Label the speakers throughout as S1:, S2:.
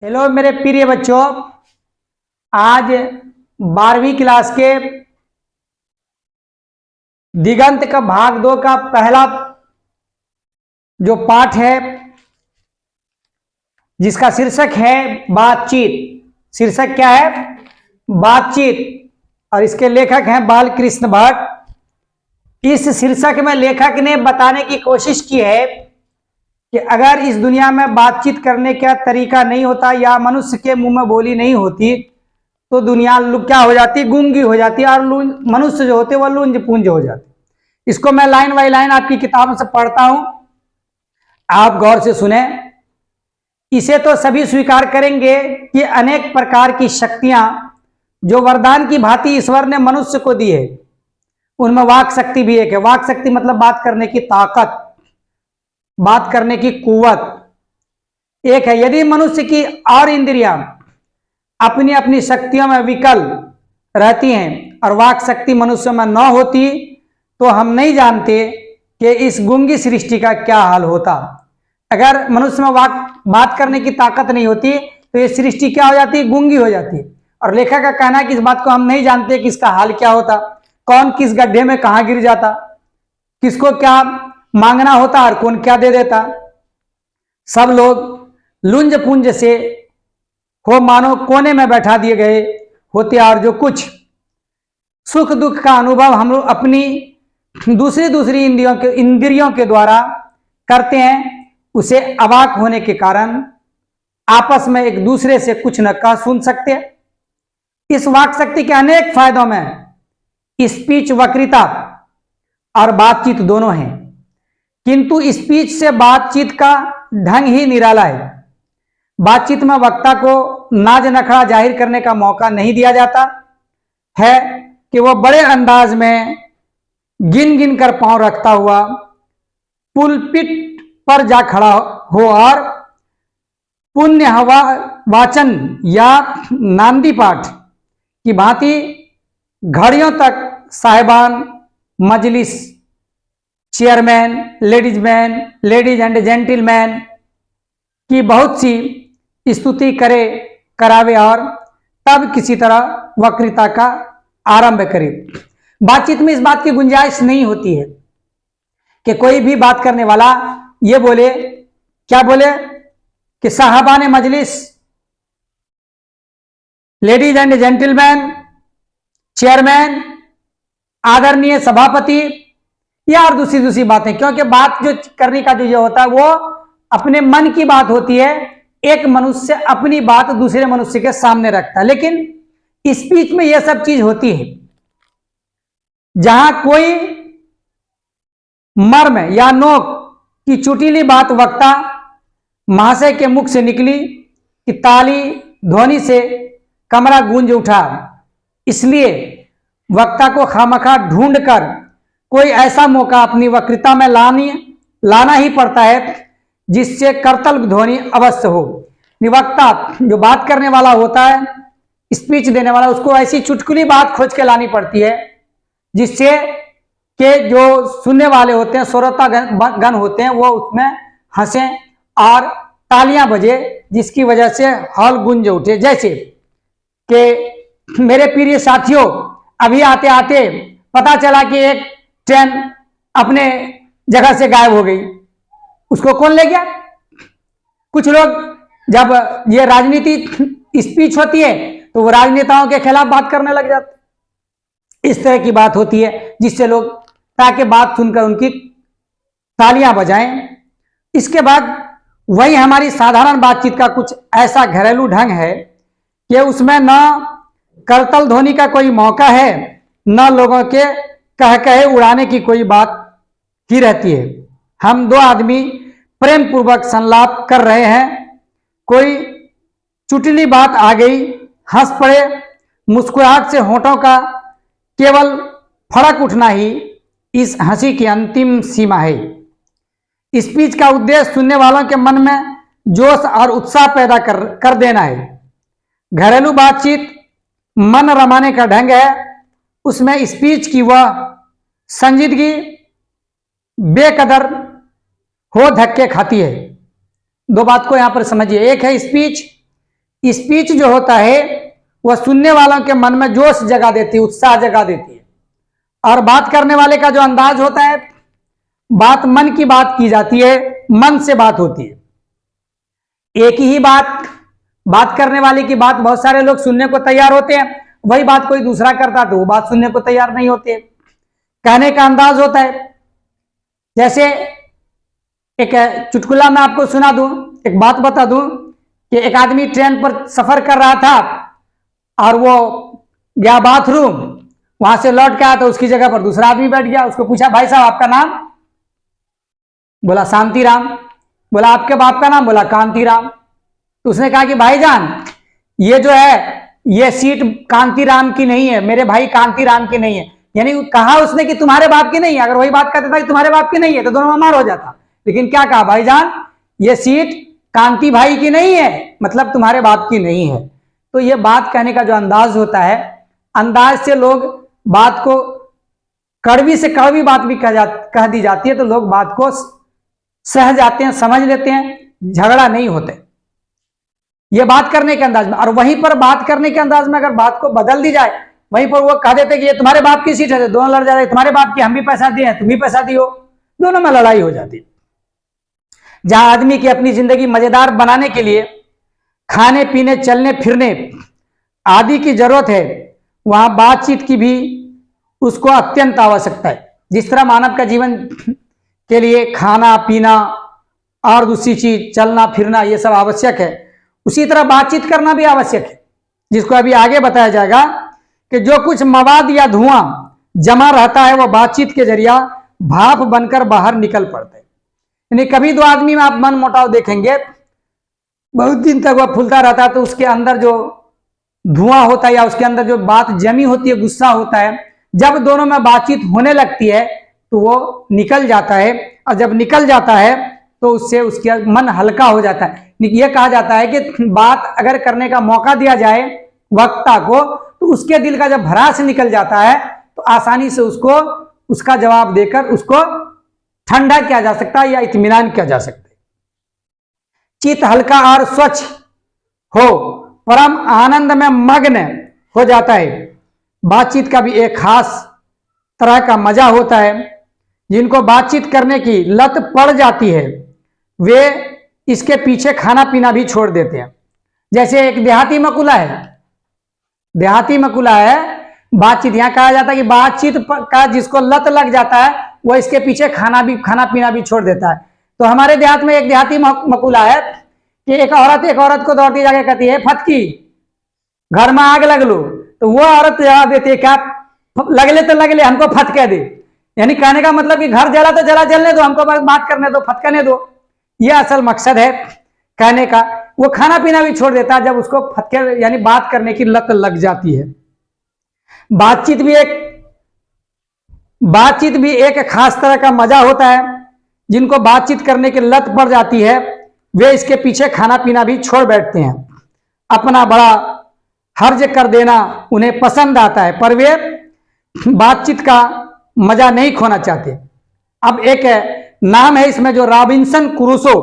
S1: Hello मेरे प्रिय बच्चों, आज 12वीं क्लास के दिगंत का भाग 2 का पहला जो पाठ है जिसका शीर्षक है बातचीत। शीर्षक क्या है? बातचीत। और इसके लेखक हैं बालकृष्ण भट्ट। इस शीर्षक में लेखक ने बताने की कोशिश की है कि अगर इस दुनिया में बातचीत करने का तरीका नहीं होता या मनुष्य के मुंह में बोली नहीं होती तो दुनिया क्या हो जाती? गूंगी हो जाती और मनुष्य जो होते वह लुंज पुंज हो जाते। इसको मैं लाइन बाई लाइन आपकी किताब से पढ़ता हूं, आप गौर से सुने। इसे तो सभी स्वीकार करेंगे कि अनेक प्रकार की शक्तियां जो वरदान की भांति ईश्वर ने मनुष्य को दी है, उनमें वाक शक्ति भी एक है। वाक शक्ति मतलब बात करने की ताकत, बात करने की कुव्वत एक है। यदि मनुष्य की और इंद्रियां अपनी अपनी शक्तियों में विकल रहती हैं और वाक शक्ति मनुष्य में न होती तो हम नहीं जानते कि इस गूंगी सृष्टि का क्या हाल होता। अगर मनुष्य में बात करने की ताकत नहीं होती तो ये सृष्टि क्या हो जाती? गूंगी हो जाती। और लेखक का कहना है कि इस बात को हम नहीं जानते कि इसका हाल क्या होता, कौन किस गड्ढे में कहां गिर जाता, किसको क्या मांगना होता और कौन क्या दे देता। सब लोग लुंज पुंज से हो मानो कोने में बैठा दिए गए होते और जो कुछ सुख दुख का अनुभव हम लोग अपनी दूसरी इंद्रियों के द्वारा करते हैं, उसे अवाक होने के कारण आपस में एक दूसरे से कुछ न कह सुन सकते। इस वाक शक्ति के अनेक फायदों में स्पीच वक्तृता और बातचीत दोनों हैं, किंतु स्पीच से बातचीत का ढंग ही निराला है। बातचीत में वक्ता को नाज नखड़ा जाहिर करने का मौका नहीं दिया जाता है कि वह बड़े अंदाज में गिन गिन कर पांव रखता हुआ पुलपिट पर जा खड़ा हो और पुण्य हवा वाचन या नांदी पाठ की भांति घड़ियों तक साहिबान, मजलिस, चेयरमैन, लेडीज एंड जेंटिलमैन की बहुत सी स्तुति करावे और तब किसी तरह वक्तृता का आरंभ करे। बातचीत में इस बात की गुंजाइश नहीं होती है कि कोई भी बात करने वाला ये बोले, क्या बोले कि साहबान मजलिस, लेडीज एंड जेंटिलमैन, चेयरमैन, आदरणीय सभापति या और दूसरी बातें। क्योंकि बात जो करने का जो ये होता है वो अपने मन की बात होती है। एक मनुष्य अपनी बात दूसरे मनुष्य के सामने रखता है, लेकिन स्पीच में यह सब चीज होती है। जहां कोई मर्म या नोक की चुटीली बात वक्ता महाशय के मुख से निकली कि ताली ध्वनि से कमरा गूंज उठा, इसलिए वक्ता को खामखा ढूंढकर कोई ऐसा मौका अपनी वक्तृता में लाना ही पड़ता है जिससे करतल ध्वनि अवश्य हो। वक्ता जो बात करने वाला होता है, स्पीच देने वाला, उसको ऐसी चुटकुली बात खोज के लानी पड़ती है जिससे कि जो सुनने वाले होते हैं, श्रोता गण होते हैं, वो उसमें हंसें और तालियां बजे, जिसकी वजह से हॉल गूंज उठे। जैसे कि मेरे प्रिय साथियों, अभी आते आते पता चला कि एक ट्रेन अपने जगह से गायब हो गई। उसको कौन ले गया? कुछ लोग जब ये राजनीति स्पीच होती है तो वो राजनेताओं के खिलाफ बात करने लग जाते। इस तरह की बात होती है जिससे लोग ताकि बात सुनकर उनकी तालियां बजाएं। इसके बाद वही हमारी साधारण बातचीत का कुछ ऐसा घरेलू ढंग है कि उसमें न करतल ध्वनि का कोई मौका है, न लोगों के कह कहे उड़ाने की कोई बात ही रहती है। हम दो आदमी प्रेम पूर्वक संलाप कर रहे हैं, कोई चुटली बात आ गई, हंस पड़े, मुस्कुराहट से होठों का केवल फड़क उठना ही इस हंसी की अंतिम सीमा है। स्पीच का उद्देश्य सुनने वालों के मन में जोश और उत्साह पैदा कर देना है। घरेलू बातचीत मन रमाने का ढंग है, उसमें स्पीच की वह संजीदगी बेकदर हो धक्के खाती है। दो बात को यहां पर समझिए, एक है स्पीच, स्पीच जो होता है वह सुनने वालों के मन में जोश जगा देती है, उत्साह जगा देती है। और बात करने वाले का जो अंदाज होता है, बात मन की बात की जाती है, मन से बात होती है। एक ही बात करने वाले की बात बहुत सारे लोग सुनने को तैयार होते हैं, वही बात कोई दूसरा करता तो वो बात सुनने को तैयार नहीं होते। कहने का अंदाज होता है। जैसे एक चुटकुला मैं आपको सुना दूं, एक बात बता दूं कि एक आदमी ट्रेन पर सफर कर रहा था और वो गया बाथरूम, वहां से लौट के आया तो उसकी जगह पर दूसरा आदमी बैठ गया। उसको पूछा, भाई साहब आपका नाम? बोला शांतिराम। बोला आपके बाप का नाम? बोला कांतिराम। तो उसने कहा कि भाईजान ये जो है ये सीट कांतिराम की नहीं है, मेरे भाई कांतिराम की नहीं है। यानी कहा उसने कि तुम्हारे बाप की नहीं है। अगर वही बात करता था कि तुम्हारे बाप की नहीं है तो दोनों में मार हो जाता, लेकिन क्या कहा, भाईजान ये सीट कांति भाई की नहीं है, मतलब तुम्हारे बाप की नहीं है। तो ये बात कहने का जो अंदाज होता है, अंदाज से लोग बात को कड़वी से कड़वी बात भी कह दी जाती है तो लोग बात को सह जाते हैं, समझ लेते हैं, झगड़ा नहीं होते। ये बात करने के अंदाज में। और वहीं पर बात करने के अंदाज में अगर बात को बदल दी जाए, वहीं पर वो कह देते कि ये तुम्हारे बाप की सीट है, दोनों लड़ जाते, तुम्हारे बाप की हम भी पैसा दिए, तुम भी पैसा दियो, दोनों में लड़ाई हो जाती। जहां आदमी की अपनी जिंदगी मजेदार बनाने के लिए खाने पीने चलने फिरने आदि की जरूरत है, वहां बातचीत की भी उसको अत्यंत आवश्यकता है। जिस तरह मानव का जीवन के लिए खाना पीना और दूसरी चीज चलना फिरना ये सब आवश्यक है, उसी तरह बातचीत करना भी आवश्यक है, जिसको अभी आगे बताया जाएगा कि जो कुछ मवाद या धुआं जमा रहता है वह बातचीत के जरिया भाप बनकर बाहर निकल पड़ता है। यानी कभी दो आदमी में आप मन मुटाव देखेंगे, बहुत दिन तक वह फूलता रहता है तो उसके अंदर जो धुआं होता है या उसके अंदर जो बात जमी होती है, गुस्सा होता है, जब दोनों में बातचीत होने लगती है तो वो निकल जाता है। और जब निकल जाता है तो उससे उसका मन हल्का हो जाता है। यह कहा जाता है कि बात अगर करने का मौका दिया जाए वक्ता को तो उसके दिल का जब भरास निकल जाता है तो आसानी से उसको उसका जवाब देकर उसको ठंडा किया जा सकता है या इत्मीनान किया जा सकता है। चित्त हल्का और स्वच्छ हो, परम आनंद में मग्न हो जाता है। बातचीत का भी एक खास तरह का मजा होता है। जिनको बातचीत करने की लत पड़ जाती है वे इसके पीछे खाना पीना भी छोड़ देते हैं। जैसे एक देहाती मकुला है, बातचीत, यहां कहा जाता है कि बातचीत का जिसको लत लग जाता है वो इसके पीछे खाना पीना भी छोड़ देता है। तो हमारे देहात में एक देहाती मकुला है कि एक औरत को दौड़ती जाके कहती है, फटकी घर में आग लग लो, तो वो औरत जवाब देती है, क्या लगले तो लगले, हमको फटके दे। यानी कहने का मतलब कि घर जला तो जला, जलने दो, हमको बात करने दो, फटकने दो। यह असल मकसद है कहने का। वो खाना पीना भी छोड़ देता है जब उसको फटके यानी बात करने की लत लग जाती है। बातचीत भी एक खास तरह का मजा होता है। जिनको बातचीत करने की लत पड़ जाती है वे इसके पीछे खाना पीना भी छोड़ बैठते हैं। अपना बड़ा हर्ज कर देना उन्हें पसंद आता है, पर वे बातचीत का मजा नहीं खोना चाहते। अब एक नाम है इसमें जो रॉबिन्सन क्रूसो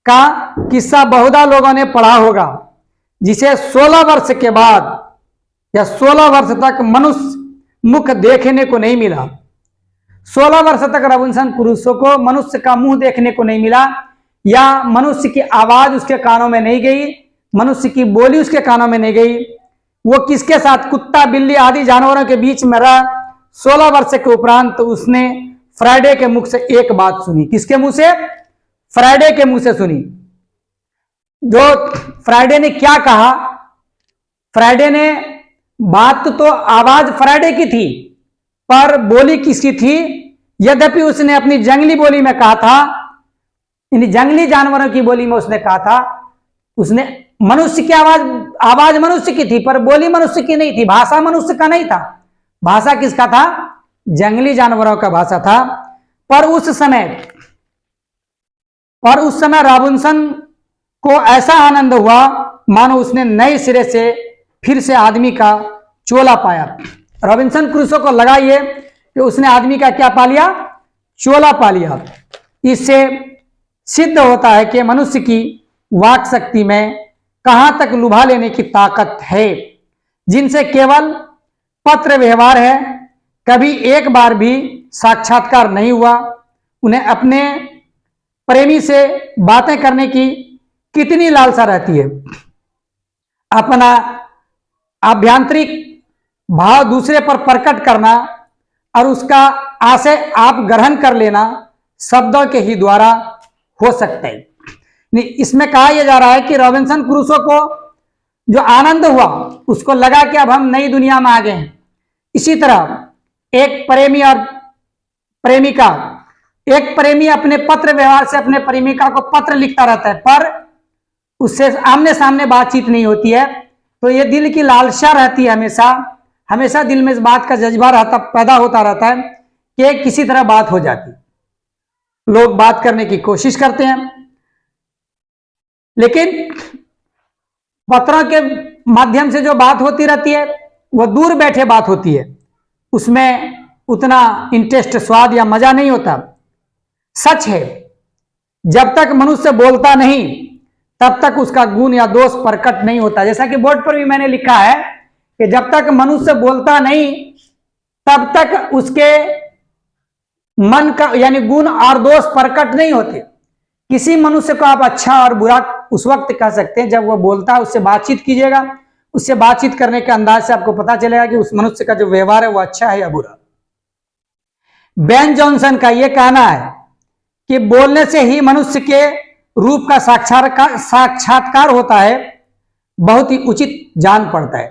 S1: का किस्सा बहुधा लोगों ने पढ़ा होगा, जिसे 16 वर्ष के बाद या 16 वर्ष तक मनुष्य मुख देखने को नहीं मिला। 16 वर्ष तक रॉबिन्सन क्रूसो को मनुष्य का मुंह देखने को नहीं मिला, या मनुष्य की आवाज उसके कानों में नहीं गई, मनुष्य की बोली उसके कानों में नहीं गई। वो किसके साथ, कुत्ता बिल्ली आदि जानवरों के बीच में रहा। 16 वर्ष के उपरांत तो उसने फ्राइडे के मुख से एक बात सुनी। किसके मुंह से? फ्राइडे के मुंह से सुनी। जो फ्राइडे ने क्या कहा, फ्राइडे ने बात तो आवाज फ्राइडे की थी पर बोली किसकी थी? यद्यपि उसने अपनी जंगली बोली में कहा था, इन जंगली जानवरों की बोली में उसने कहा था, उसने मनुष्य की आवाज मनुष्य की थी पर बोली मनुष्य की नहीं थी, भाषा मनुष्य का नहीं था। भाषा किसका था? जंगली जानवरों का भाषा था। पर उस समय रॉबिन्सन को ऐसा आनंद हुआ मानो उसने नए सिरे से फिर से आदमी का चोला पाया। रॉबिन्सन क्रूसो को लगा ये कि उसने आदमी का क्या पा लिया? चोला पा लिया। इससे सिद्ध होता है कि मनुष्य की वाक शक्ति में कहां तक लुभा लेने की ताकत है, जिनसे केवल पत्र व्यवहार है, कभी एक बार भी साक्षात्कार नहीं हुआ। उन्हें अपने प्रेमी से बातें करने की कितनी लालसा रहती है। अपना आभ्यंतरिक भाव दूसरे पर प्रकट करना और उसका आशय आप ग्रहण कर लेना शब्दों के ही द्वारा हो सकता है। इसमें कहा यह जा रहा है कि रॉबिन्सन क्रूसो को जो आनंद हुआ उसको लगा कि अब हम नई दुनिया में आ गए हैं। इसी तरह एक प्रेमी और प्रेमिका, एक प्रेमी अपने पत्र व्यवहार से अपने प्रेमिका को पत्र लिखता रहता है, पर उससे आमने सामने बातचीत नहीं होती है, तो ये दिल की लालसा रहती है, हमेशा हमेशा दिल में इस बात का जज्बा रहता पैदा होता रहता है कि किसी तरह बात हो जाती। लोग बात करने की कोशिश करते हैं, लेकिन पत्रों के माध्यम से जो बात होती रहती है वह दूर बैठे बात होती है, उसमें उतना इंटरेस्ट, स्वाद या मजा नहीं होता। सच है, जब तक मनुष्य बोलता नहीं तब तक उसका गुण या दोष प्रकट नहीं होता। जैसा कि बोर्ड पर भी मैंने लिखा है कि जब तक मनुष्य बोलता नहीं तब तक उसके मन का यानी गुण और दोष प्रकट नहीं होते। किसी मनुष्य को आप अच्छा और बुरा उस वक्त कह सकते हैं जब वह बोलता है, उससे बातचीत कीजिएगा, उससे बातचीत करने के अंदाज से आपको पता चलेगा कि उस मनुष्य का जो व्यवहार है वो अच्छा है या बुरा। बेन जॉनसन का यह कहना है कि बोलने से ही मनुष्य के रूप का साक्षात्कार होता है, बहुत ही उचित जान पड़ता है।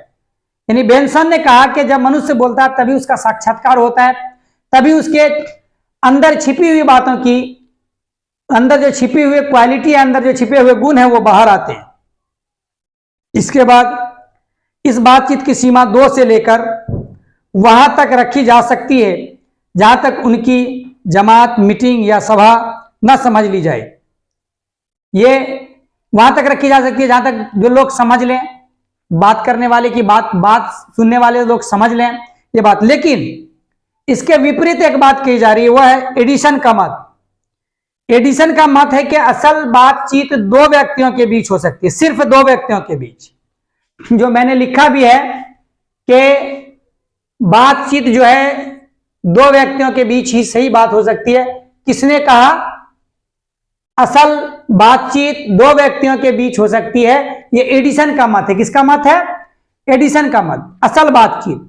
S1: यानी बेंसन ने कहा कि जब मनुष्य बोलता है तभी उसका साक्षात्कार होता है, तभी उसके अंदर छिपी हुई बातों की, अंदर जो छिपी हुई क्वालिटी है, अंदर जो छिपे हुए गुण है वो बाहर आते हैं। इसके बाद इस बातचीत की सीमा 2 से लेकर वहां तक रखी जा सकती है जहां तक उनकी जमात, मीटिंग या सभा न समझ ली जाए। ये वहां तक रखी जा सकती है जहां तक जो लोग समझ लें, बात करने वाले की बात सुनने वाले लोग समझ लें ये बात। लेकिन इसके विपरीत एक बात कही जा रही है, वह है एडिसन का मत। एडिसन का मत है कि असल बातचीत 2 व्यक्तियों के बीच हो सकती है, सिर्फ 2 व्यक्तियों के बीच। जो मैंने लिखा भी है कि बातचीत जो है 2 व्यक्तियों के बीच ही सही बात हो सकती है। किसने कहा? असल बातचीत 2 व्यक्तियों के बीच हो सकती है, ये एडिसन का मत है। किसका मत है? एडिसन का मत। असल बातचीत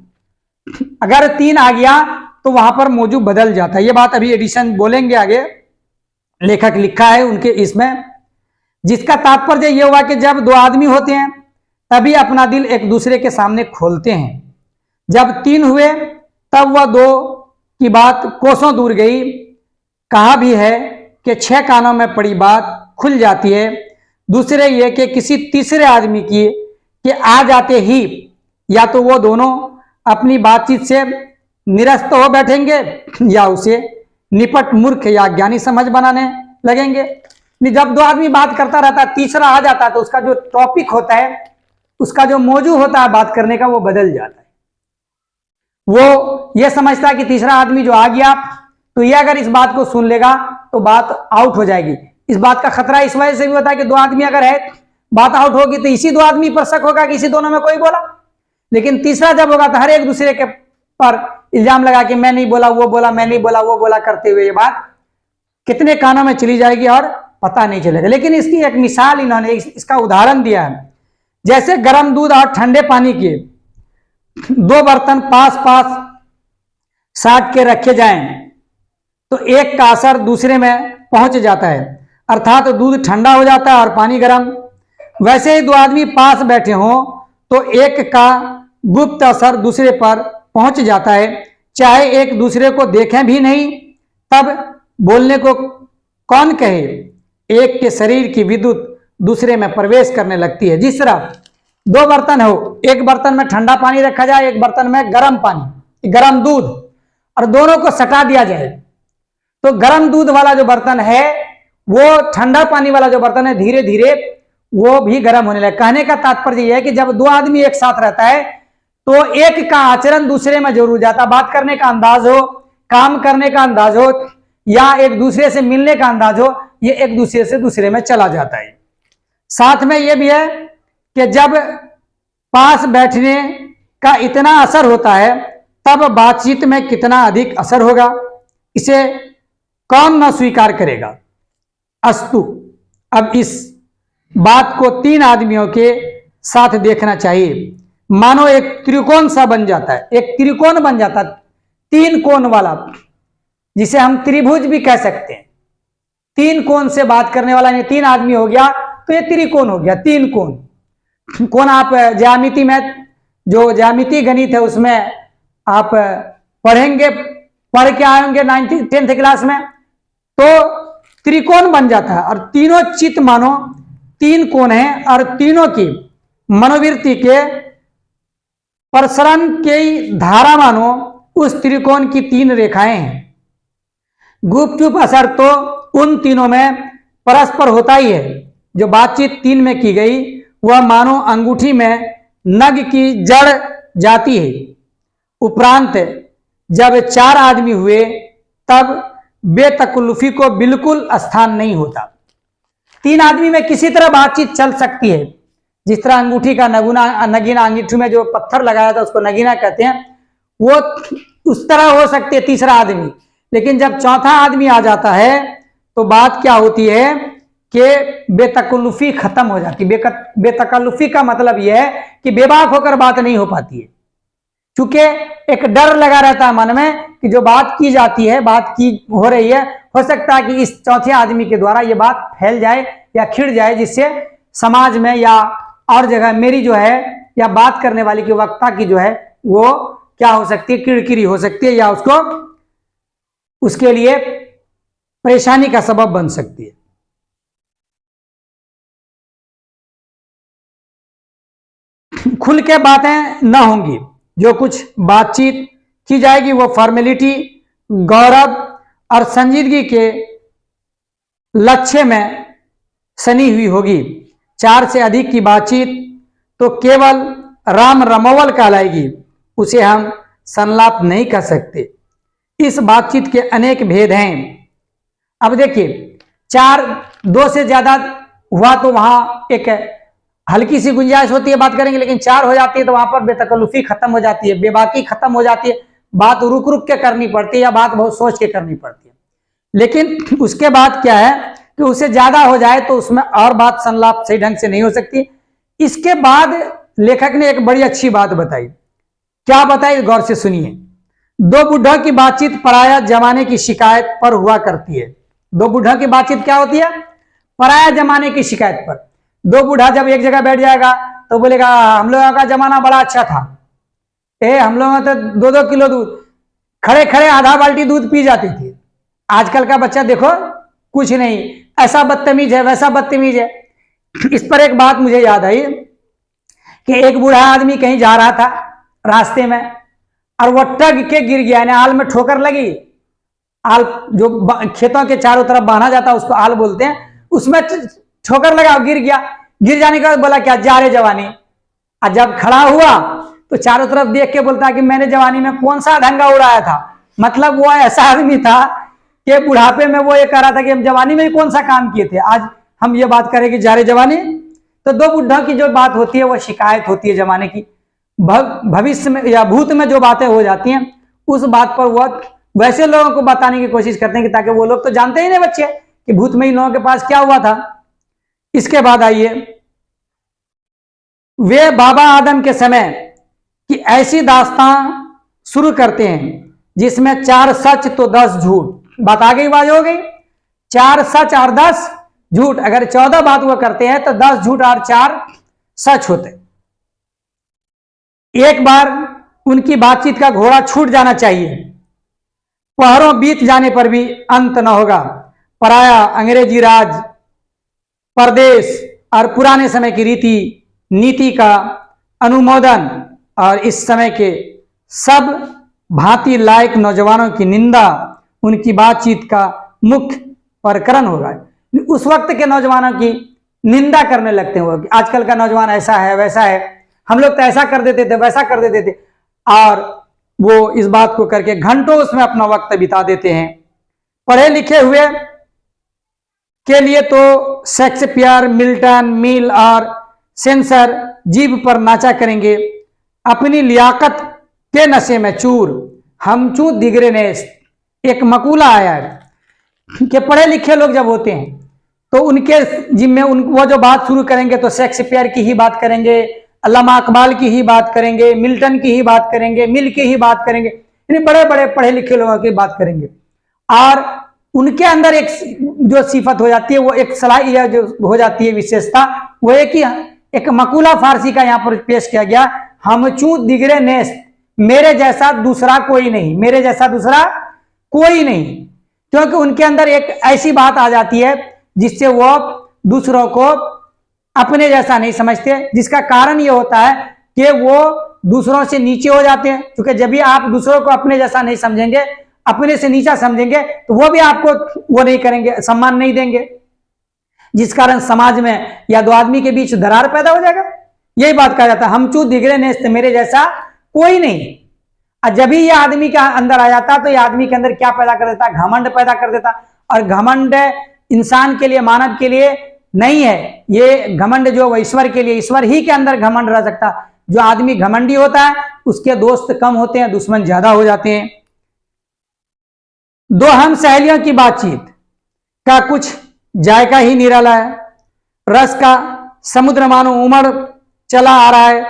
S1: अगर 3 आ गया तो वहां पर मौजू बदल जाता है। ये बात अभी एडिसन बोलेंगे आगे, लेखक लिखा है उनके इसमें, जिसका तात्पर्य यह हुआ कि जब 2 आदमी होते हैं तभी अपना दिल एक दूसरे के सामने खोलते हैं। जब 3 हुए तब वह 2 की बात कोसों दूर गई। कहा भी है कि 6 कानों में पड़ी बात खुल जाती है। दूसरे ये कि किसी तीसरे आदमी की कि आ जाते ही या तो वो दोनों अपनी बातचीत से निरस्त हो बैठेंगे या उसे निपट मूर्ख या ज्ञानी समझ बनाने लगेंगे। जब 2 आदमी बात करता रहता है, तीसरा आ जाता है तो उसका जो टॉपिक होता है, उसका जो मौजू होता है बात करने का, वो बदल जाता है। वो ये समझता है कि तीसरा आदमी जो आ गया तो ये अगर इस बात को सुन लेगा तो बात आउट हो जाएगी। इस बात का खतरा इस वजह से भी होता है कि 2 आदमी अगर है, बात आउट होगी तो इसी 2 आदमी पर शक होगा कि इसी दोनों में कोई बोला। लेकिन तीसरा जब होगा तो हर एक दूसरे के पर इल्जाम लगा कि मैं नहीं बोला, वो बोला, मैं नहीं बोला, वो बोला करते हुए ये बात कितने कानों में चली जाएगी और पता नहीं चलेगा। लेकिन इसकी एक मिसाल इन्होंने इसका उदाहरण दिया है। जैसे गर्म दूध और ठंडे पानी के 2 बर्तन पास पास साट के रखे जाएं तो एक का असर दूसरे में पहुंच जाता है, अर्थात दूध ठंडा हो जाता है और पानी गर्म। वैसे ही 2 आदमी पास बैठे हों तो एक का गुप्त असर दूसरे पर पहुंच जाता है, चाहे एक दूसरे को देखें भी नहीं। तब बोलने को कौन कहे, एक के शरीर की विद्युत दूसरे में प्रवेश करने लगती है। जिस तरह 2 बर्तन हो, एक बर्तन में ठंडा पानी रखा जाए, एक बर्तन में गर्म पानी, गर्म दूध, और दोनों को सटा दिया जाए तो गर्म दूध वाला जो बर्तन है वो ठंडा पानी वाला जो बर्तन है धीरे धीरे वो भी गर्म होने लगे। कहने का तात्पर्य यह है कि जब 2 आदमी एक साथ रहता है तो एक का आचरण दूसरे में जरूर जाता, बात करने का अंदाज हो, काम करने का अंदाज हो या एक दूसरे से मिलने का अंदाज हो, ये एक दूसरे से दूसरे में चला जाता है। साथ में ये भी है कि जब पास बैठने का इतना असर होता है तब बातचीत में कितना अधिक असर होगा, इसे कौन न स्वीकार करेगा। अस्तु, अब इस बात को 3 आदमियों के साथ देखना चाहिए। मानो एक त्रिकोण सा बन जाता है, एक त्रिकोण बन जाता है 3 कोण वाला, जिसे हम त्रिभुज भी कह सकते हैं। 3 कोण से बात करने वाला, ये 3 आदमी हो गया तो ये त्रिकोण हो गया, 3 कोण। कोण आप ज्यामिति में, जो ज्यामिति गणित है उसमें आप पढ़ेंगे, पढ़ के आएंगे 10th क्लास में, तो त्रिकोण बन जाता है। और तीनों चित्त मानो 3 कोण हैं और तीनों की मनोवृत्ति के प्रसरण की धारा मानो उस त्रिकोण की 3 रेखाएं हैं। गुपचुप असर तो उन तीनों में परस्पर होता ही है। जो बातचीत 3 में की गई वह मानो अंगूठी में नग की जड़ जाती है। उपरांत जब 4 आदमी हुए तब बेतकल्लुफी को बिल्कुल स्थान नहीं होता। 3 आदमी में किसी तरह बातचीत चल सकती है। जिस तरह अंगूठी का नगीना, अंगूठी में जो पत्थर लगाया था उसको नगीना कहते हैं, वो उस तरह हो सकती है तीसरा आदमी। लेकिन जब चौथा आदमी आ जाता है तो बात क्या होती है कि बेतकल्लुफी खत्म हो जाती है। बेतकल्लुफी का मतलब यह है कि बेबाक होकर बात नहीं हो पाती है, क्योंकि एक डर लगा रहता है मन में कि जो बात की जाती है, बात की हो रही है, हो सकता है कि इस चौथे आदमी के द्वारा ये बात फैल जाए या खिड़ जाए, जिससे समाज में या और जगह मेरी जो है या बात करने वाले की वक्ता की जो है वो क्या हो सकती है, किरकिरी हो सकती है, या उसको उसके लिए परेशानी का सबब बन सकती है। खुल के बातें न होंगी, जो कुछ बातचीत की जाएगी वो फॉर्मेलिटी, गौरव और संजीदगी के लक्ष्य में सनी हुई होगी। 4 से अधिक की बातचीत तो केवल राम रमोवल कहलाएगी, उसे हम संलाप नहीं कह सकते। इस बातचीत के अनेक भेद हैं। अब देखिए, 2 से ज्यादा हुआ तो वहां एक हल्की सी गुंजाइश होती है, बात करेंगे, लेकिन 4 हो जाती है तो वहां पर बेतकल्लुफी खत्म हो जाती है, बेबाकी खत्म हो जाती है, बात रुक रुक के करनी पड़ती है या बात बहुत सोच के करनी पड़ती है। लेकिन उसके बाद क्या है कि उससे ज्यादा हो जाए तो उसमें और बात संलाप सही ढंग से नहीं हो सकती। इसके बाद लेखक ने एक बड़ी अच्छी बात बताई। क्या बताई, गौर से सुनिए। 2 बुढ़ों की बातचीत पराया जमाने की शिकायत पर हुआ करती है। 2 बुढ़ों की बातचीत क्या होती है, पराया जमाने की शिकायत पर। 2 बूढ़ा जब एक जगह बैठ जाएगा तो बोलेगा हम लोगों का जमाना बड़ा अच्छा था, हम लोगों तो 2-2 किलो दूध, खड़े खड़े आधा बाल्टी दूध पी जाती थी। आजकल का बच्चा देखो कुछ नहीं, ऐसा बदतमीज है, वैसा बदतमीज है। इस पर एक बात मुझे याद आई कि एक बूढ़ा आदमी कहीं जा रहा था रास्ते में, और वो टग के गिर गया, यानी आल में ठोकर लगी। आल जो खेतों के चारों तरफ बांधा जाता है उसको आल बोलते हैं, उसमें ठोकर लगा, गिर गया। गिर जाने के बाद बोला क्या जा रे जवानी। और जब खड़ा हुआ तो चारों तरफ देख के बोलता कि मैंने जवानी में कौन सा ढंगा उड़ाया था। मतलब वो ऐसा आदमी था कि बुढ़ापे में वो ये कह रहा था कि हम जवानी में कौन सा काम किए थे, आज हम ये बात करें कि जा रे जवानी। तो 2 बुढ़ों की जो बात होती है वो शिकायत होती है जमाने की। भविष्य में या भूत में जो बातें हो जाती हैं उस बात पर वो वैसे लोगों को बताने की कोशिश करते हैं कि ताकि वो लोग तो जानते ही नहीं बच्चे कि भूत में इन लोगों के पास क्या हुआ था। इसके बाद आइए, वे बाबा आदम के समय की ऐसी दास्तां शुरू करते हैं जिसमें 4 सच तो 10 झूठ। बात आ गई, बात हो गई। 4 सच और 10 झूठ। अगर 14 बात वो करते हैं तो 10 झूठ और 4 सच होते। एक बार उनकी बातचीत का घोड़ा छूट जाना चाहिए, पहरों बीत जाने पर भी अंत न होगा। पराया, अंग्रेजी राज, परदेश और पुराने समय की रीति नीति का अनुमोदन और इस समय के सब भांति लायक नौजवानों की निंदा उनकी बातचीत का मुख्य प्रकरण होगा। उस वक्त के नौजवानों की निंदा करने लगते हैं वो कि आजकल का नौजवान ऐसा है वैसा है, हम लोग तो ऐसा कर देते थे वैसा कर देते थे, और वो इस बात को करके घंटों उसमें अपना वक्त बिता देते हैं। पढ़े लिखे हुए के लिए तो शेक्सपियर, मिल्टन, मिल और सेंसर जीभ पर नाचा करेंगे, अपनी लियाकत के नशे में चूर, हम चूत दिगरे नेस्त। एक मकूला आया है कि पढ़े लिखे लोग जब होते हैं तो उनके जिम्मे वो जो बात शुरू करेंगे तो शेक्सपियर की ही बात करेंगे, अल्लामा इकबाल की ही बात करेंगे, मिल्टन की ही बात करेंगे, मिल की ही बात करेंगे, यानी बड़े बड़े पढ़े लिखे लोगों की बात करेंगे। और उनके अंदर एक जो सिफत हो जाती है, वो एक सलाहियत जो हो जाती है, विशेषता, वो है कि एक मकूला फारसी का यहाँ पर पेश किया गया, हम चू दिगरे नेस्त, मेरे जैसा दूसरा कोई नहीं, मेरे जैसा दूसरा कोई नहीं। क्योंकि उनके अंदर एक ऐसी बात आ जाती है जिससे वो दूसरों को अपने जैसा नहीं समझते, जिसका कारण ये होता है कि वो दूसरों से नीचे हो जाते हैं। क्योंकि जब भी आप दूसरों को अपने जैसा नहीं समझेंगे, अपने से नीचा समझेंगे, तो वो भी आपको वो नहीं करेंगे, सम्मान नहीं देंगे, जिस कारण समाज में या दो आदमी के बीच दरार पैदा हो जाएगा। यही बात कहा जाता है, हम चू दिगरे नेस्त, मेरे जैसा कोई नहीं। और जब भी ये आदमी के अंदर आ जाता तो ये आदमी के अंदर क्या पैदा कर देता, घमंड पैदा कर देता। और घमंड इंसान के लिए, मानव के लिए नहीं है, ये घमंड जो वो ईश्वर के लिए, ईश्वर ही के अंदर घमंड रह सकता। जो आदमी घमंडी होता है उसके दोस्त कम होते हैं, दुश्मन ज्यादा हो जाते हैं। दो हम सहेलियों की बातचीत का कुछ जायका ही निराला है, रस का समुद्र मानो उमड़ चला आ रहा है,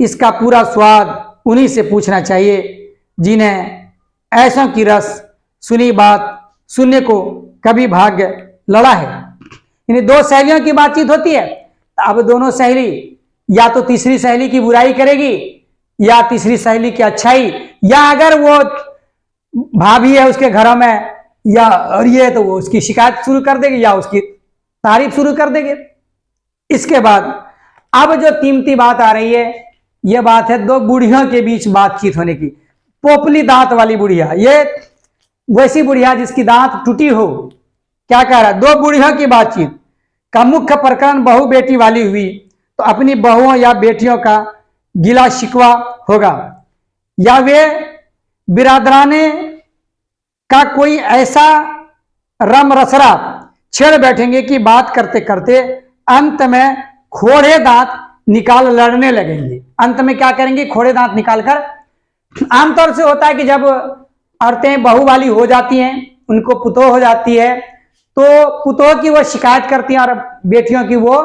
S1: इसका पूरा स्वाद उन्हीं से पूछना चाहिए जिन्हें ऐसों की रस सुनी बात सुनने को कभी भाग्य लड़ा है। इन दो सहेलियों की बातचीत होती है, अब दोनों सहेली या तो तीसरी सहेली की बुराई करेगी या तीसरी सहेली की अच्छाई, या अगर वो भाभी है उसके घरों में या और ये तो वो उसकी शिकायत शुरू कर देगी या उसकी तारीफ शुरू कर देगी। इसके बाद अब जो कीमती बात आ रही है, ये बात है दो बुढ़ियों के बीच बातचीत होने की। पोपली दांत वाली बुढ़िया, ये वैसी बुढ़िया जिसकी दांत टूटी हो। क्या कह रहा है, दो बुढ़ियों की बातचीत का मुख्य प्रकरण बहू बेटी वाली हुई तो अपनी बहुओं या बेटियों का गिला शिकवा होगा, या वे बिरादराने का कोई ऐसा रम रसरा छेड़ बैठेंगे कि बात करते करते अंत में खोड़े दांत निकाल लड़ने लगेंगे। अंत में क्या करेंगे, खोड़े दांत निकालकर। आमतौर से होता है कि जब औरतें बहू वाली हो जाती हैं, उनको पुतोह हो जाती है, तो पुतोह की वो शिकायत करती हैं और बेटियों की वो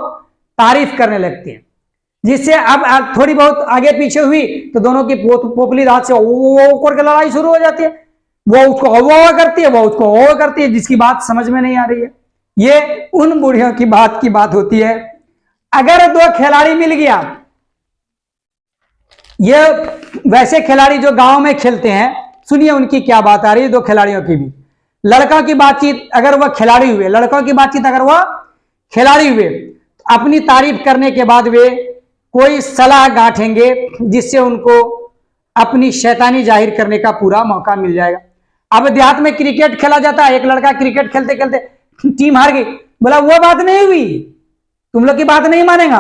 S1: तारीफ करने लगती हैं, जिससे अब थोड़ी बहुत आगे पीछे हुई तो दोनों की पोपली दांत से ओ करके लड़ाई शुरू हो जाती है। वो उसको ओ करती है, वो उसको ओ करती है, जिसकी बात समझ में नहीं आ रही है। ये उन बुढ़ियों की बात होती है। अगर दो खिलाड़ी मिल गया, ये वैसे खिलाड़ी जो गांव में खेलते हैं, सुनिए उनकी क्या बात आ रही है, दो खिलाड़ियों की भी। लड़कों की बातचीत अगर वह खिलाड़ी हुए, लड़कों की बातचीत अगर वह खिलाड़ी हुए, तो अपनी तारीफ करने के बाद वे कोई सलाह गांठेंगे जिससे उनको अपनी शैतानी जाहिर करने का पूरा मौका मिल जाएगा। अब देहात में क्रिकेट खेला जाता है, एक लड़का क्रिकेट खेलते खेलते टीम हार गई, बोला वो बात नहीं हुई, तुम लोग की बात नहीं मानेगा,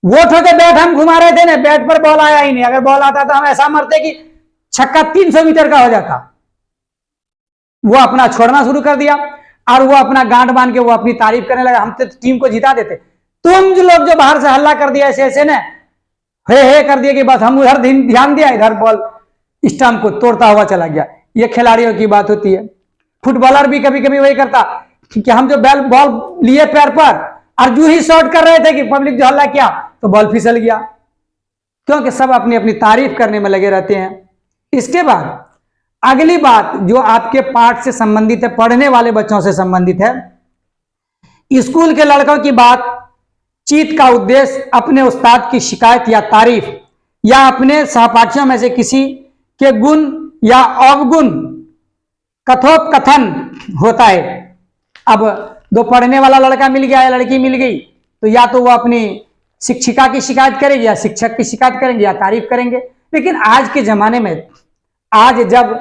S1: वो ठोके बैट हम घुमा रहे थे ना, बैट पर बॉल आया ही नहीं, अगर बॉल आता तो हम ऐसा मरते कि छक्का 300 मीटर का हो जाता। वो अपना छोड़ना शुरू कर दिया और वो अपना गांठ बांध के वो अपनी तारीफ करने लगा, हम तो टीम को जिता देते, तुम जो लोग जो बाहर से हल्ला कर दिया ऐसे ऐसे ने हे कर दिया कि बस हम उधर ध्यान दिया, इधर बॉल स्टंप को तोड़ता हुआ चला गया। ये खिलाड़ियों की बात होती है। फुटबॉलर भी कभी कभी वही करता कि हम जो बॉल लिए पैर पर और जू ही शॉट कर रहे थे कि पब्लिक जो हल्ला किया तो बॉल फिसल गया, क्योंकि सब अपनी अपनी तारीफ करने में लगे रहते हैं। इसके बाद अगली बात जो आपके पाठ से संबंधित है, पढ़ने वाले बच्चों से संबंधित है, स्कूल के लड़कों की बातचीत का उद्देश्य अपने उस्ताद की शिकायत या तारीफ या अपने सहपाठियों में से किसी के गुण या अवगुण कथोपकथन होता है। अब दो पढ़ने वाला लड़का मिल गया या लड़की मिल गई, तो या तो वो अपनी शिक्षिका की शिकायत करेगी या शिक्षक की शिकायत करेंगे या तारीफ करेंगे। लेकिन आज के जमाने में, आज जब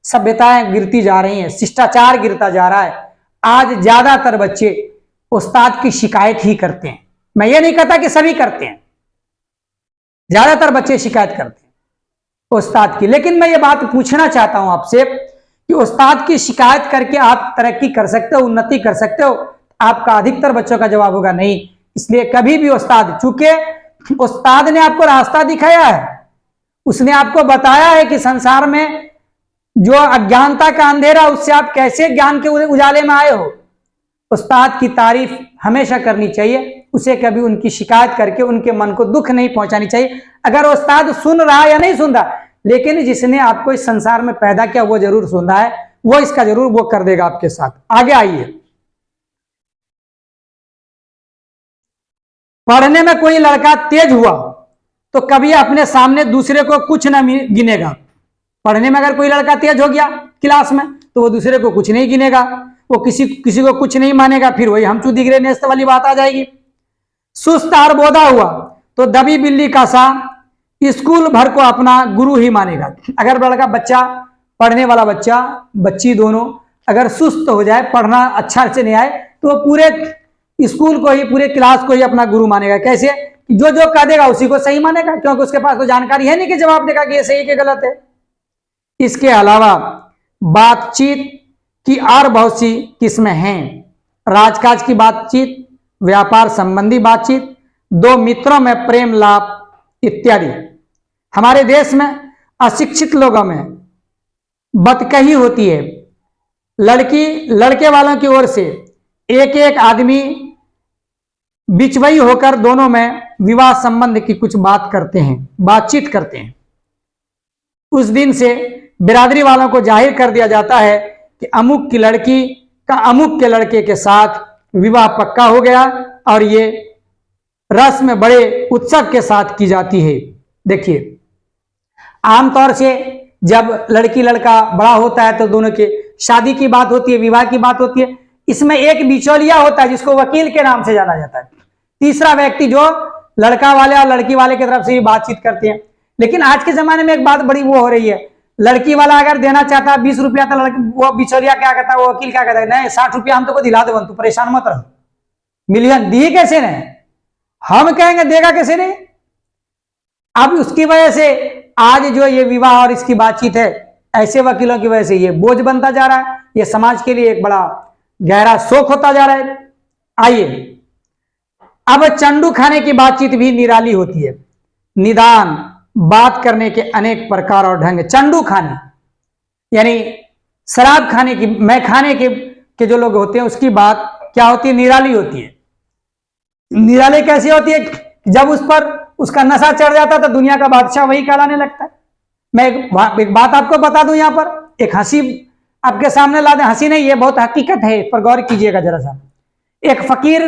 S1: सभ्यताएं गिरती जा रही हैं, शिष्टाचार गिरता जा रहा है, आज ज्यादातर बच्चे उस्ताद की शिकायत ही करते हैं। मैं ये नहीं कहता कि सभी करते हैं, ज्यादातर बच्चे शिकायत करते हैं उस्ताद की। लेकिन मैं ये बात पूछना चाहता हूं आपसे कि उस्ताद की शिकायत करके आप तरक्की कर सकते हो, उन्नति कर सकते हो? आपका अधिकतर बच्चों का जवाब होगा नहीं। इसलिए कभी भी उस्ताद, चूंकि उस्ताद ने आपको रास्ता दिखाया है, उसने आपको बताया है कि संसार में जो अज्ञानता का अंधेरा, उससे आप कैसे ज्ञान के उजाले में आए हो। उस्ताद की तारीफ हमेशा करनी चाहिए, उसे कभी उनकी शिकायत करके उनके मन को दुख नहीं पहुंचानी चाहिए। अगर उस्ताद सुन रहा या नहीं सुन रहा, लेकिन जिसने आपको इस संसार में पैदा किया वो जरूर सुन रहा है, वो इसका जरूर वो कर देगा आपके साथ। आगे आइए। पढ़ने में कोई लड़का तेज हुआ तो कभी अपने सामने दूसरे को कुछ न गिनेगा। पढ़ने में अगर कोई लड़का तेज हो गया क्लास में तो वो दूसरे को कुछ नहीं गिनेगा, वो किसी को कुछ नहीं मानेगा, फिर वही हम चूती गिरे नेस्त वाली बात आ जाएगी। सुस्त और बोधा हुआ तो दबी बिल्ली का सा स्कूल भर को अपना गुरु ही मानेगा। अगर लड़का बच्चा, पढ़ने वाला बच्चा, बच्ची दोनों अगर सुस्त हो जाए, पढ़ना अच्छा से नहीं आए, तो वो पूरे स्कूल को ही, पूरे क्लास को ही अपना गुरु मानेगा। कैसे? जो जो कह देगा उसी को सही मानेगा, क्योंकि उसके पास तो जानकारी है नहीं कि जवाब देगा कि ये सही कि गलत है। इसके अलावा बातचीत की और बहुत सी किस्में हैं। राजकाज की बातचीत, व्यापार संबंधी बातचीत, दो मित्रों में प्रेम लाभ इत्यादि। हमारे देश में अशिक्षित लोगों में बतकही होती है। लड़की लड़के वालों की ओर से एक एक आदमी बिचवई होकर दोनों में विवाह संबंध की कुछ बातचीत करते हैं। उस दिन से बिरादरी वालों को जाहिर कर दिया जाता है कि अमुक की लड़की का अमुक के लड़के के साथ विवाह पक्का हो गया, और ये रस्म बड़े उत्सव के साथ की जाती है। देखिए, आमतौर से जब लड़की लड़का बड़ा होता है तो दोनों के शादी की बात होती है, विवाह की बात होती है। इसमें एक बिचौलिया होता है जिसको वकील के नाम से जाना जाता है, तीसरा व्यक्ति जो लड़का वाले और लड़की वाले की तरफ से भी बातचीत करते हैं। लेकिन आज के जमाने में एक बात बड़ी वो हो रही है, लड़की वाला अगर देना चाहता है 20 रुपया तो वो बिचौलिया क्या कहता है, वो वकील क्या कहता है, नहीं 60 रुपया हम तो को दिला दे, तू परेशान मत रहो। मिलियन दी कैसे नहीं, हम कहेंगे देगा कैसे नहीं। अब उसकी वजह से आज जो ये विवाह और इसकी बातचीत है, ऐसे वकीलों की वजह से ये बोझ बनता जा रहा है, ये समाज के लिए एक बड़ा गहरा शोक होता जा रहा है। आइए, अब चंडू खाने की बातचीत भी निराली होती है। निदान बात करने के अनेक प्रकार और ढंग। चंडू खाने यानी शराब खाने की, मैं खाने के जो लोग होते हैं उसकी बात क्या होती है, निराली होती है। निराली कैसी होती है? जब उस पर उसका नशा चढ़ जाता तो दुनिया का बादशाह वही कहलाने लगता है। मैं एक बात आपको बता दूं, यहां पर एक हंसी आपके सामने ला दें। हंसी नहीं, ये बहुत हकीकत है, इस पर गौर कीजिएगा जरा सा। एक फकीर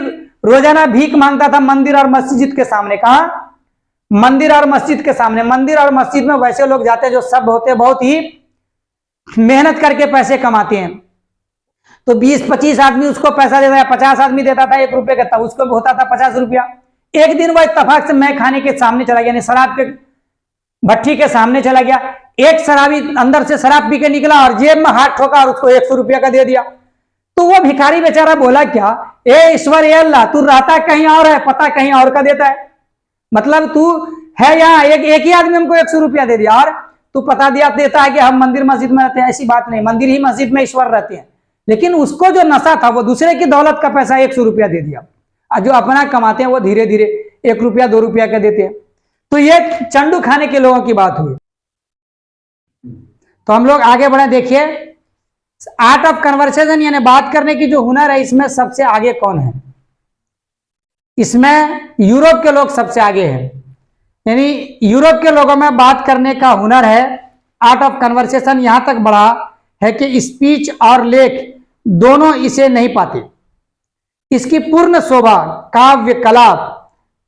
S1: रोजाना भीख मांगता था मंदिर और मस्जिद के सामने। कहा? मंदिर और मस्जिद के सामने। मंदिर और मस्जिद में वैसे लोग जाते हैं जो सब होते हैं बहुत ही मेहनत करके पैसे कमाते हैं। तो 20-25 आदमी उसको पैसा देता है, 50 आदमी देता था 1 रुपये का, उसको होता था 50 रुपया। एक दिन वह इत्तेफाक से मैं खाने के सामने चला गया, यानी शराब के भट्टी के सामने चला गया। एक शराबी अंदर से शराब पी के निकला और जेब में हाथ ठोका और उसको 100 रुपया का दे दिया। तो वो भिखारी बेचारा बोला क्या, ए ईश्वर, ए अल्लाह, तू रहता कहीं और है, पता कहीं और का देता है। मतलब तू है यहाँ, एक ही आदमी हमको 100 रुपया दे दिया और तू पता दिया देता है कि हम मंदिर मस्जिद में रहते हैं। ऐसी बात नहीं, मंदिर ही मस्जिद में ईश्वर रहते हैं। लेकिन उसको जो नशा था वो दूसरे की दौलत का पैसा 100 रुपया दे दिया, और जो अपना कमाते हैं वो धीरे धीरे 1 रुपया 2 रुपया का देते हैं। तो ये चंडू खाने के लोगों की बात हुई। तो हम लोग आगे बढ़े। देखिए, आर्ट ऑफ कन्वर्सेशन यानी बात करने की जो हुनर है, इसमें सबसे आगे कौन है? इसमें यूरोप के लोग सबसे आगे हैं। यानी यूरोप के लोगों में बात करने का हुनर है, आर्ट ऑफ कन्वर्सेशन यहां तक बढ़ा है कि स्पीच और लेख दोनों इसे नहीं पाते। इसकी पूर्ण शोभा काव्य कला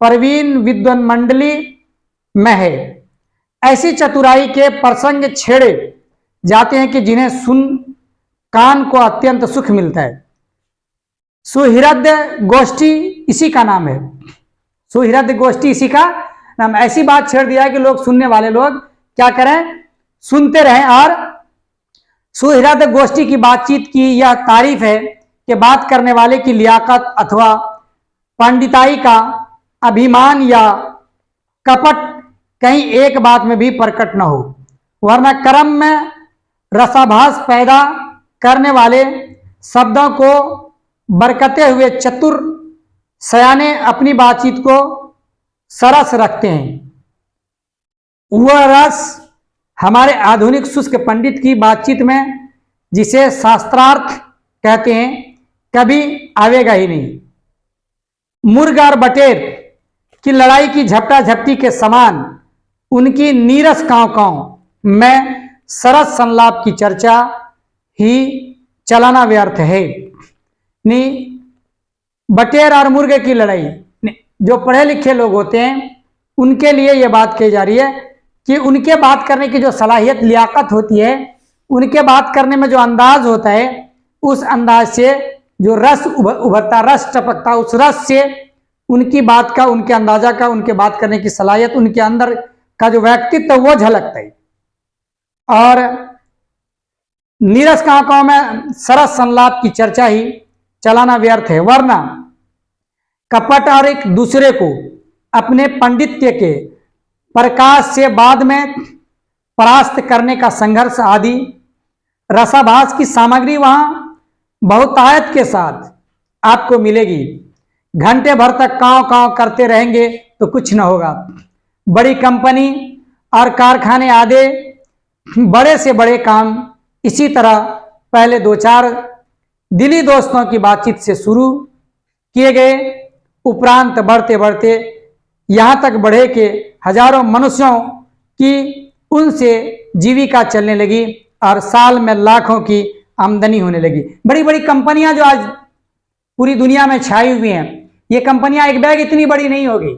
S1: प्रवीण विद्वान मंडली में है। ऐसी चतुराई के प्रसंग छेड़े जाते हैं कि जिन्हें सुन कान को अत्यंत सुख मिलता है। सुहृद गोष्ठी इसी का नाम है। सुहृद गोष्ठी इसी का नाम। ऐसी बात छेड़ दिया है कि लोग, सुनने वाले लोग क्या करें, सुनते रहें। और सुहृद गोष्ठी की बातचीत की यह तारीफ है कि बात करने वाले की लियाकत अथवा पंडिताई का अभिमान या कपट कहीं एक बात में भी प्रकट न हो, वरना क्रम में रसाभास पैदा करने वाले शब्दों को बरकते हुए चतुर सयाने अपनी बातचीत को सरस रखते हैं। वह रस हमारे आधुनिक शुष्क पंडित की बातचीत में, जिसे शास्त्रार्थ कहते हैं, कभी आवेगा ही नहीं। मुर्ग और बटेर की लड़ाई की झपटा झपटी के समान उनकी नीरस कांव कांव में सरस संलाप की चर्चा ही चलाना व्यर्थ है। बटेर और मुर्गे की लड़ाई, जो पढ़े लिखे लोग होते हैं उनके लिए यह बात कही जा रही है कि उनके बात करने की जो सलाहियत, लियाकत होती है, उनके बात करने में जो अंदाज होता है, उस अंदाज से जो रस उभरता, रस टपकता, उस रस से उनकी बात का, उनके अंदाजा का, उनके बात करने की सलाहियत, उनके अंदर का जो व्यक्तित्व वो झलकता है। और नीरस कांकों में सरस संलाप की चर्चा ही चलाना व्यर्थ है, वरना कपट और एक दूसरे को अपने पांडित्य के प्रकाश से बाद में परास्त करने का संघर्ष आदि रसाभास की सामग्री वहां बहुतायत के साथ आपको मिलेगी। घंटे भर तक कांव कांव करते रहेंगे तो कुछ न होगा। बड़ी कंपनी और कारखाने आदि बड़े से बड़े काम इसी तरह पहले दो चार दिली दोस्तों की बातचीत से शुरू किए गए, उपरांत बढ़ते बढ़ते यहां तक बढ़े कि हजारों मनुष्यों की उनसे जीविका चलने लगी और साल में लाखों की आमदनी होने लगी। बड़ी बड़ी कंपनियां जो आज पूरी दुनिया में छाई हुई हैं, ये कंपनियां एक बैग इतनी बड़ी नहीं होगी।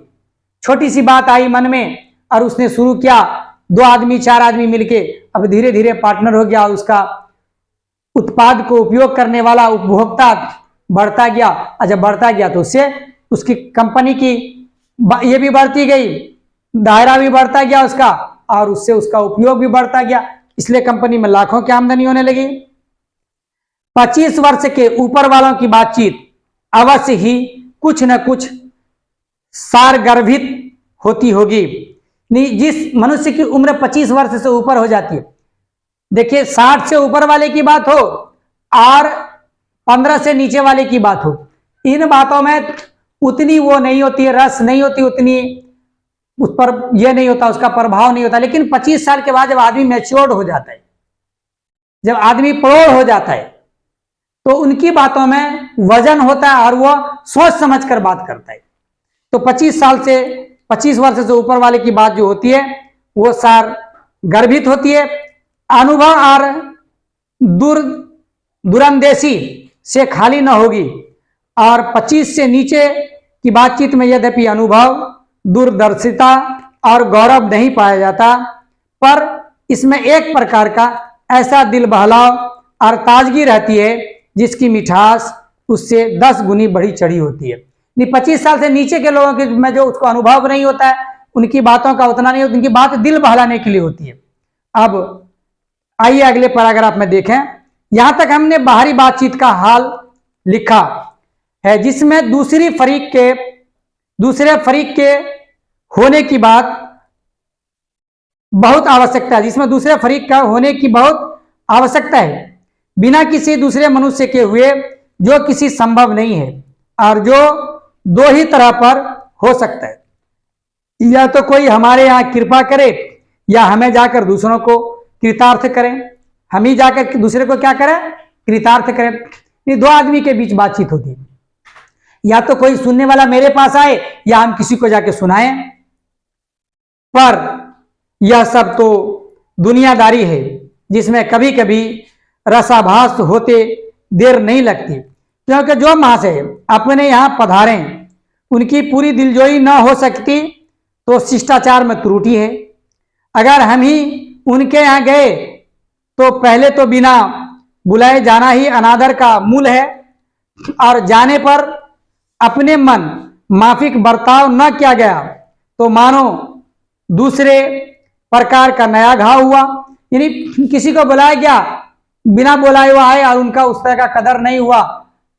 S1: छोटी सी बात आई मन में और उसने शुरू किया, 2 आदमी 4 आदमी मिलके, अब धीरे धीरे पार्टनर हो गया, उसका उत्पाद को उपयोग करने वाला उपभोक्ता बढ़ता गया, और जब बढ़ता गया तो उससे उसकी कंपनी की ये भी बढ़ती गई, दायरा भी बढ़ता गया उसका, और उससे उसका उपयोग भी बढ़ता गया, इसलिए कंपनी में लाखों की आमदनी होने लगी। 25 वर्ष के ऊपर वालों की बातचीत अवश्य ही कुछ न कुछ सारगर्भित होती होगी। जिस मनुष्य की उम्र 25 वर्ष से ऊपर हो जाती है, देखिए 60 से ऊपर वाले की बात हो और 15 से नीचे वाले की बात हो, इन बातों में उतनी वो नहीं होती है, रस नहीं होती, उतनी उस पर ये नहीं होता, उसका प्रभाव नहीं होता। लेकिन 25 साल के बाद जब आदमी मैच्योर्ड हो जाता है, जब आदमी प्रौढ़ हो जाता है, तो उनकी बातों में वजन होता है और वो सोच समझ कर बात करता है। तो 25 वर्ष से ऊपर वाले की बात जो होती है वो सार गर्भित होती है, अनुभव और दूरंदेशी से खाली न होगी। और 25 से नीचे की बातचीत में यद्यपि अनुभव, दूरदर्शिता और गौरव नहीं पाया जाता, पर इसमें एक प्रकार का ऐसा दिल बहलाव और ताजगी रहती है जिसकी मिठास उससे 10 गुनी बढ़ी चढ़ी होती है। 25 साल से नीचे के लोगों के में जो उसको अनुभव नहीं होता है, उनकी बातों का उतना नहीं होता, उनकी बात दिल बहलाने के लिए होती है। अब आइए अगले पैराग्राफ में देखें। यहां तक हमने बाहरी बातचीत का हाल लिखा है, जिसमें दूसरे फरीक के होने की बात बहुत आवश्यकता है, जिसमें दूसरे फरीक का होने की बहुत आवश्यकता है, बिना किसी दूसरे मनुष्य के हुए, जो किसी संभव नहीं है और जो 2 ही तरह पर हो सकता है। या तो कोई हमारे यहाँ कृपा करे या हमें जाकर दूसरों को कृतार्थ करें, हम ही जाकर दूसरे को क्या करें, कृतार्थ करें। ये 2 आदमी के बीच बातचीत होती है, या तो कोई सुनने वाला मेरे पास आए या हम किसी को जाके सुनाएं। पर यह सब तो दुनियादारी है, जिसमें कभी कभी रसाभास होते देर नहीं लगती, क्योंकि जो महाशय अपने यहां पधारे उनकी पूरी दिलजोई न हो सकती तो शिष्टाचार में त्रुटि है। अगर हम ही उनके यहाँ गए तो पहले तो बिना बुलाए जाना ही अनादर का मूल है, और जाने पर अपने मन माफिक बर्ताव न किया गया तो मानो दूसरे प्रकार का नया घाव हुआ। यानी किसी को बुलाया गया, बिना बुलाए हुआ आए और उनका उस तरह का कदर नहीं हुआ,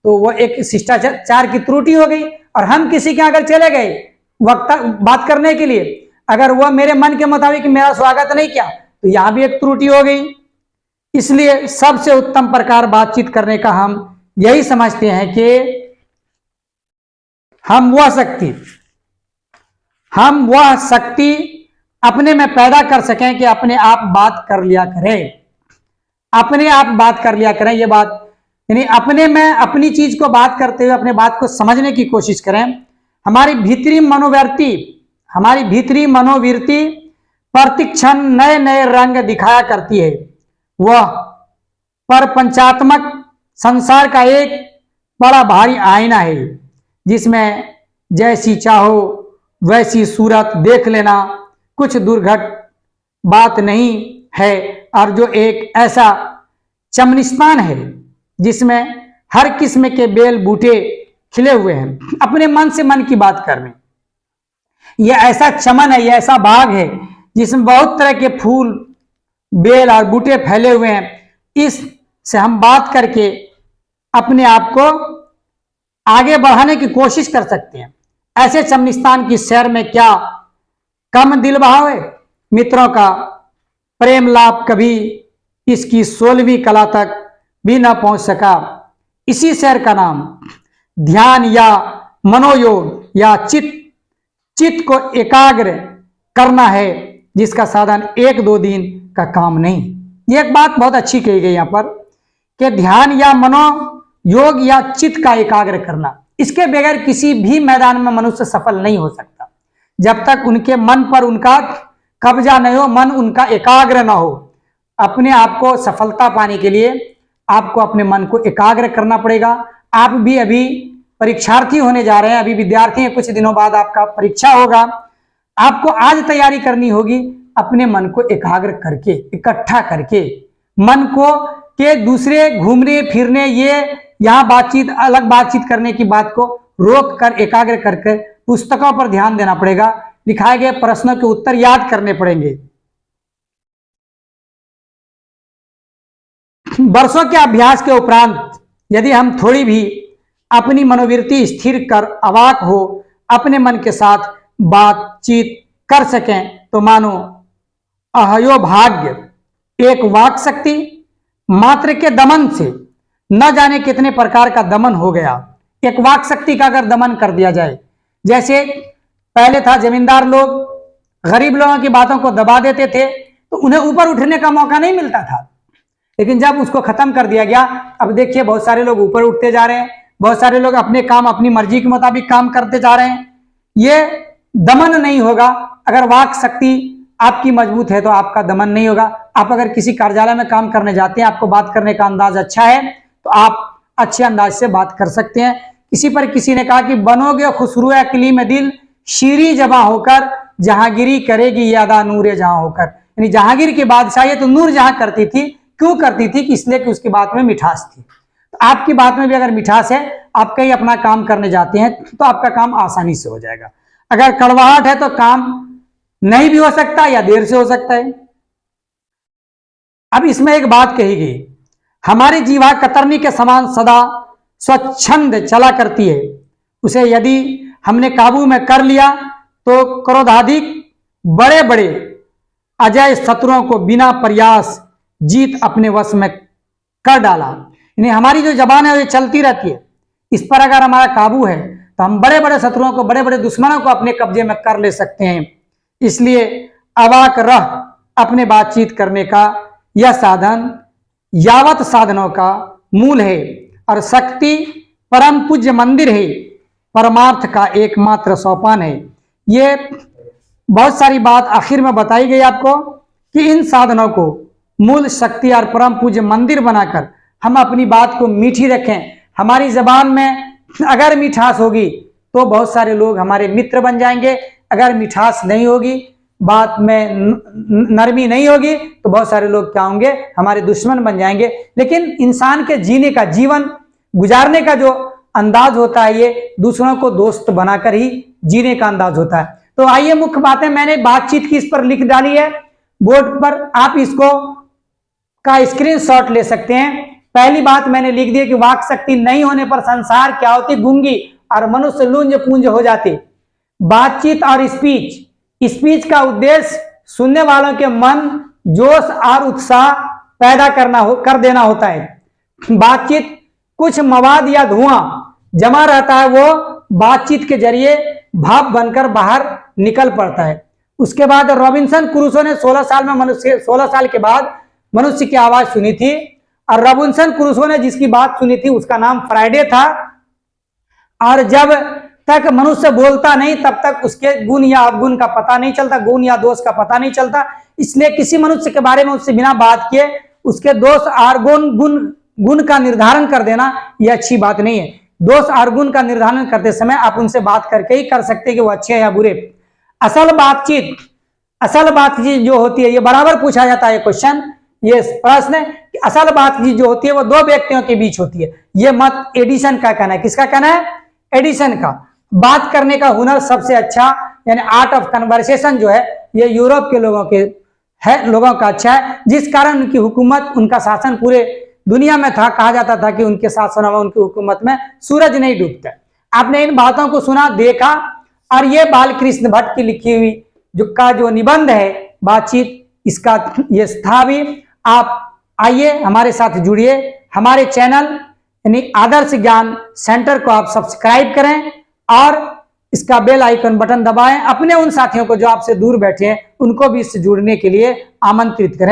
S1: तो वो एक शिष्टाचार की त्रुटि हो गई। और हम किसी के अगर चले गए बात करने के लिए, अगर वह मेरे मन के मुताबिक मेरा स्वागत नहीं किया, तो यहां भी एक त्रुटि हो गई। इसलिए सबसे उत्तम प्रकार बातचीत करने का हम यही समझते हैं कि हम वह शक्ति अपने में पैदा कर सकें कि अपने आप बात कर लिया करें, अपने आप बात कर लिया करें। ये बात यानी अपने में अपनी चीज को बात करते हुए अपने बात को समझने की कोशिश करें। हमारी भीतरी मनोवृत्ति प्रतिक्षण नए नए रंग दिखाया करती है। वह परपंचात्मक संसार का एक बड़ा भारी आईना है, जिसमें जैसी चाहो वैसी सूरत देख लेना कुछ दुर्घट बात नहीं है, और जो एक ऐसा चमनिस्तान है जिसमें हर किस्म के बेल बूटे खिले हुए हैं। अपने मन से मन की बात करने, यह ऐसा चमन है, यह ऐसा बाग है जिसमें बहुत तरह के फूल, बेल और बूटे फैले हुए हैं। इससे हम बात करके अपने आप को आगे बढ़ाने की कोशिश कर सकते हैं। ऐसे चमनिस्तान की सैर में क्या कम दिल बहाव है। मित्रों का प्रेम लाभ कभी इसकी 16वीं कला तक भी न पहुंच सका। इसी सैर का नाम ध्यान या मनोयोग या चित्त को एकाग्र करना है, जिसका साधन 1-2 दिन का काम नहीं। ये एक बात बहुत अच्छी कही गई यहाँ पर कि ध्यान या मनोयोग या चित्त का एकाग्र करना, इसके बगैर किसी भी मैदान में मनुष्य सफल नहीं हो सकता। जब तक उनके मन पर उनका कब्जा नहीं हो, मन उनका एकाग्र ना हो। अपने आप को सफलता पाने के लिए आपको अपने मन को एकाग्र करना पड़ेगा। आप भी अभी परीक्षार्थी होने जा रहे हैं, अभी विद्यार्थी हैं, कुछ दिनों बाद आपका परीक्षा होगा। आपको आज तैयारी करनी होगी अपने मन को एकाग्र करके, इकट्ठा करके, मन को के दूसरे घूमने फिरने, ये यहाँ बातचीत अलग बातचीत करने की बात को रोक कर एकाग्र करके पुस्तकों पर ध्यान देना पड़ेगा। लिखाए गए प्रश्नों के उत्तर याद करने पड़ेंगे। वर्षों के अभ्यास के उपरांत यदि हम थोड़ी भी अपनी मनोवृत्ति स्थिर कर अवाक हो अपने मन के साथ बातचीत कर सकें, तो मानो अहयो भाग्य एक वाक शक्ति मात्र के दमन से न जाने कितने प्रकार का दमन हो गया। एक वाक शक्ति का अगर दमन कर दिया जाए, जैसे पहले था जमींदार लोग गरीब लोगों की बातों को दबा देते थे तो उन्हें ऊपर उठने का मौका नहीं मिलता था, लेकिन जब उसको खत्म कर दिया गया, अब देखिए बहुत सारे लोग ऊपर उठते जा रहे हैं, बहुत सारे लोग अपने काम अपनी मर्जी के मुताबिक काम करते जा रहे हैं। ये दमन नहीं होगा। अगर वाक शक्ति आपकी मजबूत है तो आपका दमन नहीं होगा। आप अगर किसी कार्यालय में काम करने जाते हैं, आपको बात करने का अंदाज अच्छा है तो आप अच्छे अंदाज से बात कर सकते हैं। इसी पर किसी ने कहा कि बनोगे खुसरू अकली में दिल, शीरी जमा होकर जहांगीरी करेगी यादा नूरे जहां होकर। यानी जहांगीर की बादशाही तो नूर जहां करती थी, क्यों करती थी कि इसलिए कि उसकी बात में मिठास थी। तो आपकी बात में भी अगर मिठास है, आप कहीं अपना काम करने जाते हैं तो आपका काम आसानी से हो जाएगा। अगर कड़वाहट है तो काम नहीं भी हो सकता या देर से हो सकता है। अब इसमें एक बात कही गई, हमारी जीवा कतरनी के समान सदा स्वच्छंद चला करती है। उसे यदि हमने काबू में कर लिया तो क्रोधाधिक बड़े बड़े अजय शत्रुओं को बिना प्रयास जीत अपने वश में कर डाला। यानी हमारी जो जबान है वो चलती रहती है, इस पर अगर हमारा काबू है तो हम बड़े बड़े शत्रुओं को, बड़े बड़े दुश्मनों को अपने कब्जे में कर ले सकते हैं। इसलिए अवाक रह अपने बातचीत करने का यह साधन यावत साधनों का मूल है और शक्ति परम पूज्य मंदिर है, परमार्थ का एकमात्र सोपान है। ये बहुत सारी बात आखिर में बताई गई आपको कि इन साधनों को मूल शक्ति और परम पूज्य मंदिर बनाकर हम अपनी बात को मीठी रखें। हमारी जबान में अगर मिठास होगी तो बहुत सारे लोग हमारे मित्र बन जाएंगे, अगर मिठास नहीं होगी, बात में नरमी नहीं होगी तो बहुत सारे लोग क्या होंगे, हमारे दुश्मन बन जाएंगे। लेकिन इंसान के जीने का, जीवन गुजारने का जो अंदाज होता है, ये दूसरों को दोस्त बनाकर ही जीने का अंदाज होता है। तो आइए मुख्य बातें मैंने बातचीत की इस पर लिख डाली है बोर्ड पर, आप इसको का स्क्रीनशॉट ले सकते हैं। पहली बात मैंने लिख दी कि वाक शक्ति नहीं होने पर संसार क्या होती, गूंगी और मनुष्य लुंज पूंज हो जाते। बातचीत और स्पीच का उद्देश्य सुनने वालों के मन जोश और उत्साह पैदा कर देना होता है। बातचीत कुछ मवाद या धुआं जमा रहता है वो बातचीत के जरिए भाप बनकर बाहर निकल पड़ता है। उसके बाद रॉबिन्सन क्रूसो ने 16 साल के बाद मनुष्य की आवाज सुनी थी, और रॉबिन्सन क्रूसो ने जिसकी बात सुनी थी उसका नाम फ्राइडे था। और जब तक मनुष्य बोलता नहीं तब तक उसके गुण या अवगुण का पता नहीं चलता, गुण या दोष का पता नहीं चलता। इसलिए किसी मनुष्य के बारे में उससे बिना बात किए उसके दोष और गुण का निर्धारण कर देना यह अच्छी बात नहीं है। दोष और गुण का निर्धारण करते समय आप उनसे बात करके ही कर सकते हैं कि वो अच्छे हैं या बुरे। असल बातचीत जो होती है, ये बराबर पूछा जाता है क्वेश्चन, ये प्रश्न कि असल बातचीत जो होती है वो दो व्यक्तियों के बीच होती है। ये मत एडिसन का कहना है। किसका कहना है? एडिसन का। बात करने का हुनर सबसे अच्छा यानी आर्ट ऑफ कन्वर्सेशन जो है ये यूरोप के लोगों का अच्छा है, जिस कारण उनकी हुकूमत, उनका शासन पूरे दुनिया में था। कहा जाता था कि उनके शासन में, उनकी हुकूमत में सूरज नहीं डूबता। आपने इन बातों को सुना, देखा, और ये बालकृष्ण भट्ट की लिखी हुई जो निबंध है बातचीत, इसका ये था भी। आप आइए हमारे साथ जुड़िए, हमारे चैनल यानी आदर्श ज्ञान सेंटर को आप सब्सक्राइब करें और इसका बेल आइकन बटन दबाएं। अपने उन साथियों को जो आपसे दूर बैठे हैं उनको भी इससे जुड़ने के लिए आमंत्रित करें।